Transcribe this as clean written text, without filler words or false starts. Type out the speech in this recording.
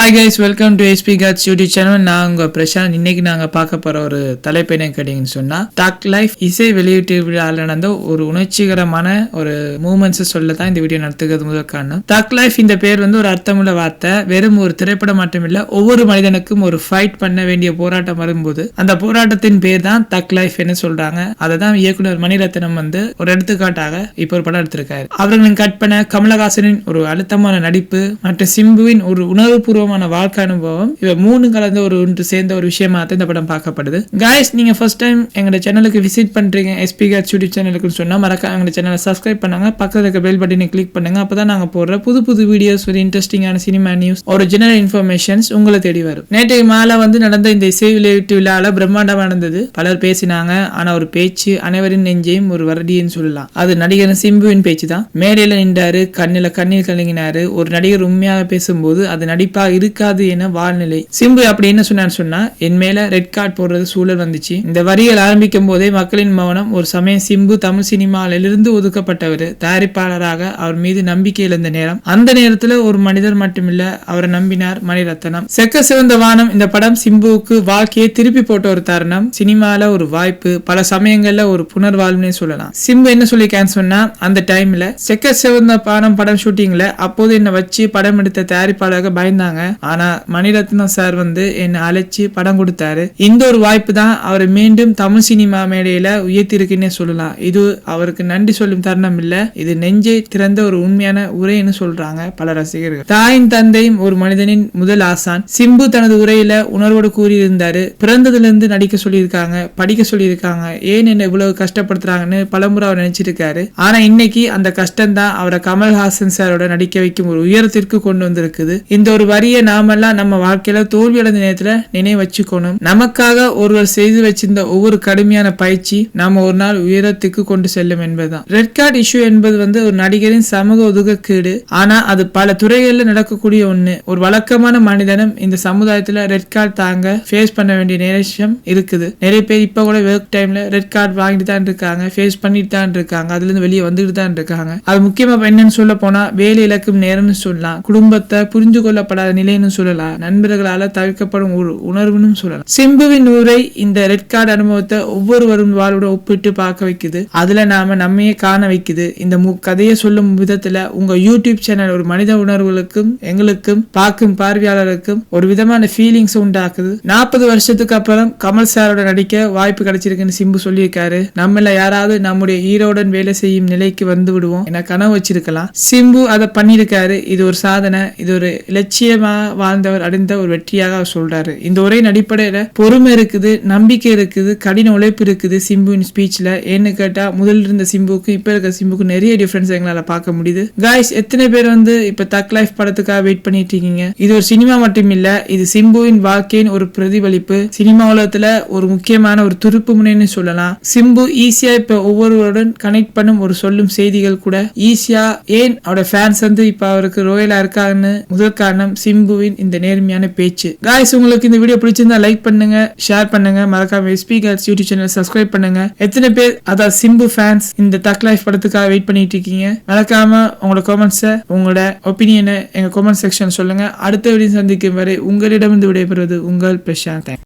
Hi guys, welcome to SP Gods YouTube channel. நான் உங்க பிரசாந்த். இன்னைக்கு நாங்க பார்க்க போற ஒரு தலைப்பு என்ன கேட்டீங்கன்னு சொன்னா, தக் லைஃப் இசை வெளியீட்டு விழாவில் நடந்த ஒரு உணர்ச்சிகரமான ஒரு மூமெண்ட்ஸ் சொல்ல தான் இந்த வீடியோ நடத்துகிறது முதல் காரணம். தக் லைஃப் இந்த பேர் வந்து ஒரு அர்த்தமுள்ள வார்த்தை. வெறும் ஒரு திரைப்படம் மட்டும் இல்ல, ஒவ்வொரு மனிதனுக்கும் ஒரு ஃபைட் பண்ண வேண்டிய போராட்டம் வரும்போது அந்த போராட்டத்தின் பேர் தான் தக் லைஃப் என்ன சொல்றாங்க. அதை தான் இயக்குனர் மணிரத்னம் வந்து ஒரு எடுத்துக்காட்டாக இப்போ ஒரு படம் எடுத்திருக்காரு. அவர்களின் கற்பனை, கமலஹாசனின் ஒரு அழுத்தமான நடிப்பு மற்றும் சிம்புவின் ஒரு உணர்வுபூர்வமான வாழ்க்கை அனுபவம், இவ மூணு கலந்த ஒரு ஒன்று சேர்ந்த ஒரு விஷயமா இந்த படம் பார்க்கப்படுது. கைஸ், நீங்க ஃபர்ஸ்ட் டைம் எங்க சேனலுக்கு விசிட் பண்றீங்க எஸ்பி காட்ஸ் யூடியூப் சேனலுக்கு சொன்னா மறக்காம எங்க சேனலை சப்ஸ்கிரைப் பண்ணுங்க, பக்கத்துல இருக்க பெல் பட்டனை கிளிக் பண்ணுங்க. அப்பதான் நாங்க போடுற புது புது வீடியோஸ், ஒரு இன்ட்ரெஸ்டிங்கான சினிமா நியூஸ், ஒரு ஜெனரல் இன்ஃபர்மேஷன்ஸ் உங்களை தேடி வரும். நேற்றைக்கு மாலை வந்து நடந்த இந்த இசை வெளியீட்டு விழாவில் பிரம்மாண்டமா நடந்தது. பலர் பேசினாங்க. ஆனா ஒரு பேச்சு அனைவரின் நெஞ்சையும் ஒரு வரடின்னு சொல்லலாம். அது நடிகர் சிம்புவின் பேச்சு தான். மேடையில நின்றாரு, கண்ணில் கலங்கினாரு. ஒரு நடிகர் உண்மையாக பேசும்போது அது நடிப்பா இருக்காது என வாழ்நிலை. சிம்பு அப்படி என்ன சொன்னா, என் மேல ரெட் கார்டு போடுறது சூழல் வந்துச்சு. இந்த வரிகள் ஆரம்பிக்கும் போதே மக்களின் மௌனம். ஒரு சமயம் சிம்பு தமிழ் சினிமாவிலிருந்து ஒதுக்கப்பட்டவர், தயாரிப்பாளராக அவர் மீது நம்பிக்கை இழந்த நேரம். அந்த நேரத்துல ஒரு மனிதர் மட்டுமில்ல, அவரை நம்பினார் மணிரத்னம். செக்க சிவந்த வானம் இந்த படம் சிம்புவுக்கு வாழ்க்கையை திருப்பி போட்ட ஒரு தருணம். சினிமால ஒரு வாய்ப்பு, பல சமயங்கள்ல ஒரு புனர்வாழ்வுனே சொல்லலாம். சிம்பு என்ன சொல்லிருக்கான்னு சொன்னா, அந்த டைம்ல செக்க சிவந்த வானம் படம் ஷூட்டிங்ல அப்போது என்ன வச்சு படம் எடுத்த தயாரிப்பாளராக பயந்தாங்க. ஆனா மணிரத்னம் சார் வந்து என்ன அழைச்சி படம் கொடுத்தாரு. இந்த ஒரு வாய்ப்பு தான் அவரை மீண்டும் தமிழ் சினிமா மேடையில உயர்த்திருக்குன்னே சொல்லலாம். இது அவருக்கு நன்றி சொல்லும் தருணம் இல்ல, இது நெஞ்சை திறந்த ஒரு உண்மையான உரைன்னு சொல்றாங்க பல ரசிகர்கள். தாயின் தந்தையும் ஒரு மனிதனின் முதல் ஆசான். சிம்பு தனது உரையில உணர்வோடு கூறியிருந்தாரு. பிறந்ததுல இருந்து நடிக்க சொல்லியிருக்காங்க, படிக்க சொல்லியிருக்காங்க, ஏன் என்ன இவ்வளவு கஷ்டப்படுத்துறாங்கன்னு பலமுறை அவர் நினைச்சிருக்காரு. ஆனா இன்னைக்கு அந்த கஷ்டம் தான் அவரை கமல்ஹாசன் சாரோட நடிக்க வைக்கும் ஒரு உயரத்திற்கு கொண்டு வந்திருக்குது. இந்த ஒரு வரிய நாமெல்லாம் நம்ம வாழ்க்கையில தோல்வி அடைந்த நேரத்துல நினைவு வச்சுக்கணும். நமக்காக ஒருவர் செய்து வச்சிருந்த ஒவ்வொரு கடுமையான பயிற்சி நாம ஒரு நாள் உயரத்துக்கு கொண்டு செல்லும் என்பதுதான். ரெட் கார்டு இஷ்யூ என்பது வந்து ஒரு நடிகரின் சமூக ஒதுக்கீடு. ஆனா அது பல துறைகள்ல நடக்கக்கூடிய ஒண்ணு. ஒரு வழக்கமான மனிதனும் இந்த சமுதாயத்துல ரெட் கார்டு தாங்க ஃபேஸ் பண்ண வேண்டிய நேரம் இருக்குது. நிறைய பேர் இப்ப கூட ஒர்க் டைம்ல ரெட் கார்டு வாங்கிட்டு தான் இருக்காங்க, ஃபேஸ் பண்ணிட்டு தான் இருக்காங்க, அதுல இருந்து வெளியே வந்துட்டு தான் இருக்காங்க. அது முக்கியமா என்னன்னு சொல்ல போனா வேலை இழக்கும் நேரம்னு சொல்லலாம், குடும்பத்தை புரிஞ்சு கொள்ளப்படாத நிலைன்னு சொல்லலாம், நண்பர்களால தவிர்க்கப்படும் ஒரு உணர்வுன்னு சொல்லலாம். சிம்புவின் உரை இந்த ரெட் கார்டு அனுபவத்தை ஒவ்வொருவரும் வாழ்வோட ஒப்பிட்டு பார்க்க வைக்குது. அதுல நாம நம்மையே காண வைக்குது. இந்த கதையை சொல்லும் விதத்துல உங்க யூடியூப் சேனல் ஒரு மனித உணர்வுகளுக்கும் எங்களுக்கும் பார்க்கும் பார்வையாளருக்கும் ஒரு விதமான ஃபீலிங்ஸ் உண்டாக்குது. 40 வருஷத்துக்கு அப்புறம் கமல் சாரோட நடிக்க வாய்ப்பு கிடைச்சிருக்குன்னு சிம்பு சொல்லியிருக்காரு. நம்மள யாராவது நம்முடைய ஹீரோடன் வேலை செய்யும் நிலைக்கு வந்து விடுவோம் என கனவு வச்சிருக்கலாம். சிம்பு அதை பண்ணியிருக்காரு. இது ஒரு சாதனை, இது ஒரு இலட்சியமா வாழ்ந்தவர் அடைந்த ஒரு வெற்றியாக அவர் சொல்றாரு. இந்த உரையின் அடிப்படையில பொறுமை இருக்குது, நம்பிக்கை இருக்குது, கடின உழைப்பு இருக்குது சிம்புவின் ஸ்பீச்ல. ஏன்னு கேட்டா முதல்ல இருந்த சிம்புக்கு இப்ப இருக்க சிம்புக்கு நிறைய டிஃபரன்ஸ் எங்களால பார்க்க முடியுது. காய்ஸ், எத்தனை பேர் வந்து இப்ப தக் லைஃப் படத்துக்காக வெயிட் பண்ணிட்டு இருக்கீங்க? இது ஒரு சினிமா மட்டும் இல்ல, இது சிம்புவின் வாழ்க்கையின் ஒரு பிரதிபலிப்பு. சினிமா உலகத்துல ஒரு முக்கியமான ஒரு துருப்பு முனைன்னு சொல்லலாம். சிம்பு ஈஸியா இப்ப ஒவ்வொருவருடன் கனெக்ட் பண்ணும் ஒரு சொல்லும் செய்திகள் கூட ஈஸியா. ஏன் அவரோட ஃபேன்ஸ் வந்து இப்ப அவருக்கு ரோயலா இருக்காங்கன்னு முதல் காரணம் சிம்புவின் இந்த நேர்மையான பேச்சு. காய்ஸ், உங்களுக்கு இந்த வீடியோ பிடிச்சிருந்தா லைக் பண்ணுங்க, ஷேர் பண்ணுங்க, மறக்காம SP Gods YouTube channel subscribe பண்ணுங்க. எத்தனை பேர் அதாவது சிம்பு ஃபேன்ஸ் இந்த தக் லைஃப் படத்துக்காக வெயிட் பண்ணிட்டு இருக்கீங்க? மறக்காம உங்களோட கமெண்ட்ஸை, உங்களோட ஒப்பீனியனை எங்க கமெண்ட் செக்ஷன் சொல்லுங்க. அடுத்த வீடியோ சந்திக்கும் வரை உங்களிடமிருந்து விடைபெறுவது உங்கள் பிரசாந்த்.